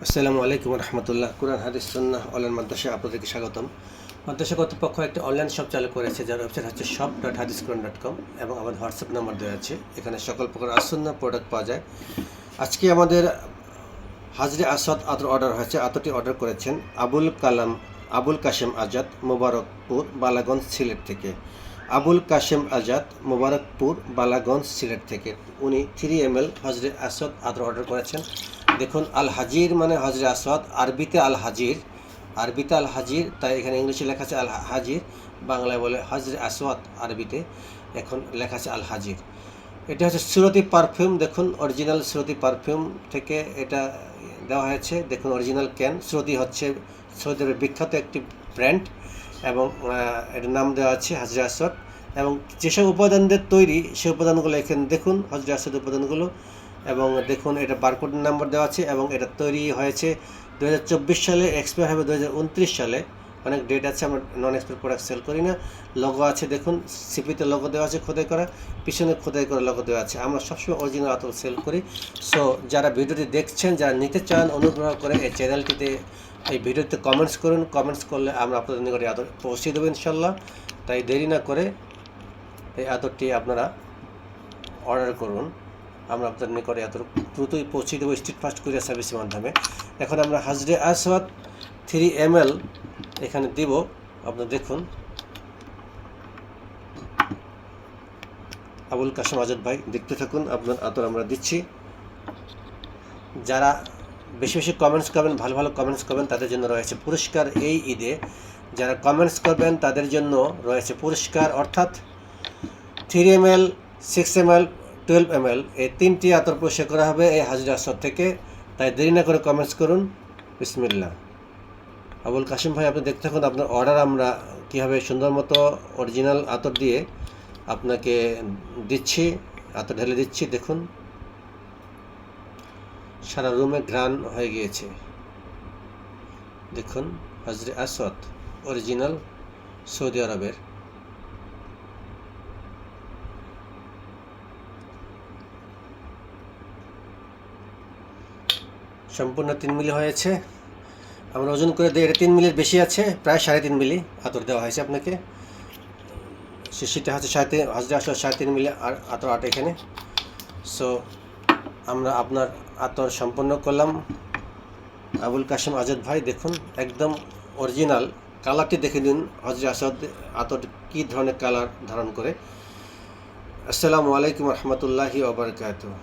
আসসালামু আলাইকুম রহমতুল্লাহ। কুরআন হাদিস সুন্নাহ অনলাইন মাদ্রাসায় আপনাদেরকে স্বাগতম। মাদ্রাসা কর্তৃপক্ষ একটা অনলাইন শপ চালু করেছে, যার ওয়েবসাইট হচ্ছে shop.hadisquran.com এবং আমাদের হোয়াটসঅ্যাপ নাম্বার দেওয়া আছে। এখানে সকল প্রকার আসুন্নাহ প্রোডাক্ট পাওয়া যায়। আজকে আমাদের হাজরে আসাদ আতর অর্ডার হয়েছে। আতরটি অর্ডার করেছেন আবুল কাশেম আজাদ, মোবারকপুর, বালাগঞ্জ, সিলেট থেকে। আবুল কাশেম আজাদ, মোবারকপুর, বালাগঞ্জ, সিলেট থেকে উনি 3 ml হাজরে আসাদ আতর অর্ডার করেছেন। দেখুন, আল হাজির মানে হাজরে আসাদ, আরবিতে আল হাজির, তাই এখানে ইংলিশে লেখা আছে আল হাজির, বাংলায় বলে হাজরে আসওয়াদ, আরবিতে এখন লেখা আছে আল হাজির। এটা হচ্ছে সুরতি পারফিউম। দেখুন, অরিজিনাল সুরতি পারফিউম থেকে এটা দেওয়া হয়েছে। দেখুন, অরিজিনাল ক্যান। সুরতি হচ্ছে সৌদি আরবের বিখ্যাত একটি ব্র্যান্ড এবং এটার নাম দেওয়া আছে হাজরে আসওয়াদ। এবং যেসব উপাদানদের তৈরি সেই উপাদানগুলো এখানে দেখুন, হাজরে আসওয়াদ উপাদানগুলো। এবং দেখুন, এটা বারকোড নাম্বার দেওয়া আছে এবং এটা তৈরি হয়েছে 2024 সালে, এক্সপায়ার হবে 2029 সালে। অনেক ডেট আছে, আমরা নন এক্সপায়ার প্রোডাক্ট সেল করি না। লোগো আছে, দেখুন সিপিতে লোগো দেওয়া আছে খোদাই করা, পিছনে খোদাই করা লোগো দেওয়া আছে। আমরা সবসময় অরিজিনাল আতর সেল করি। সো যারা ভিডিওটি দেখছেন, যারা নিতে চান, অনুগ্রহ করে এই চ্যানেলটিতে এই ভিডিওতে কমেন্টস করুন। কমেন্টস করলে আমরা আপনাদের নিকটে আতর পৌঁছে দেবো ইনশাল্লাহ। তাই দেরি না করে এই আতরটি আপনারা অর্ডার করুন। আমরা আপনাদের নিকটে এত দ্রুতই পৌঁছে দেবো স্ট্রিট ফাস্ট কুরিয়ার সার্ভিসের মাধ্যমে। এখন আমরা হাজরে আসওয়াদ 3 ml এখানে দিব। আপনারা দেখুন, আবুল কাশেম আজাদ ভাই, দেখতে থাকুন। আপনার আতর আমরা দিচ্ছি। যারা বেশি বেশি কমেন্টস করবেন, ভালো ভালো কমেন্টস করবেন, তাদের জন্য রয়েছে পুরস্কার। এই ঈদে যারা কমেন্টস করবেন তাদের জন্য রয়েছে পুরস্কার, অর্থাৎ 3 ml, 6 ml, 12 ml এই 3টি আতর পুরস্কার করা হবে এই হাজরে আসওয়াদ থেকে। তাই দেরি না করে কমেন্টস করুন। বিসমিল্লাহ। আবুল কাশেম ভাই, আপনি দেখতে থাকুন আপনার অর্ডার আমরা কীভাবে সুন্দর মতো অরিজিনাল আতর দিয়ে আপনাকে দিচ্ছি, আতর ঢেলে দিচ্ছি। দেখুন, সারা রুমে ঘ্রাণ হয়ে গিয়েছে। দেখুন, হাজরে আসওয়াদ অরিজিনাল সৌদি আরবের। সম্পূর্ণ 3 মিলি হয়েছে। আমরা ওজন করে দিই, এটা 3 মিলির বেশি আছে, প্রায় 3.5 মিলি আতর দেওয়া হয়েছে আপনাকে। শিশিটা হচ্ছে হাজরে আসওয়াদ 3.5 মিলি আর আতর আট এখানে। সো আমরা আপনার আতর সম্পন্ন করলাম। আবুল কাশেম আজাদ ভাই, দেখুন একদম অরিজিনাল। কালারটি দেখে নিন, হাজরে আসওয়াদ আতর কী ধরনের কালার ধারণ করে। আসসালামু আলাইকুম রহমতুল্লাহি ওয়া বারাকাতুহু।